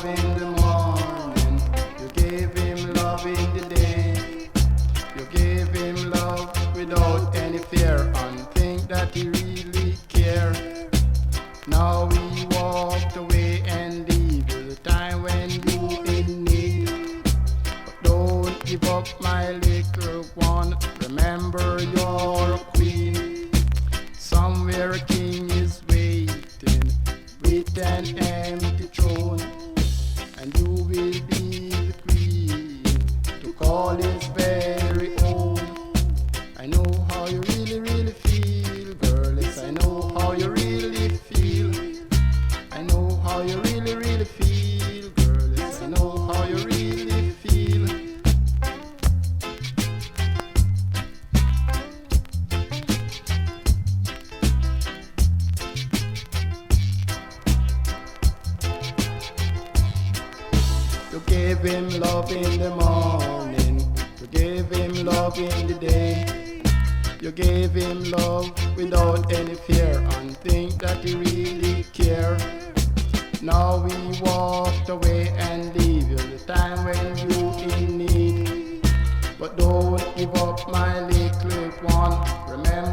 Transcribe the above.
love in the morning. You gave him love in the day. You gave him love without any fear and think that he really cared. Now he walked away and leave you the time when you in need. But don't give up, my little one. Remember you're a queen. Somewhere a king is waiting with an empty throne, and you will be the queen to call his very own. I know how you really, really feel, girl. Yes, I know how you really feel. I know how you really, really feel, girl. Yes, I know how you really feel. You gave him love in the morning. You gave him love in the day. You gave him love without any fear and think that he really cared. Now he walked away and leave you the time when you in need. But don't give up, my little one. Remember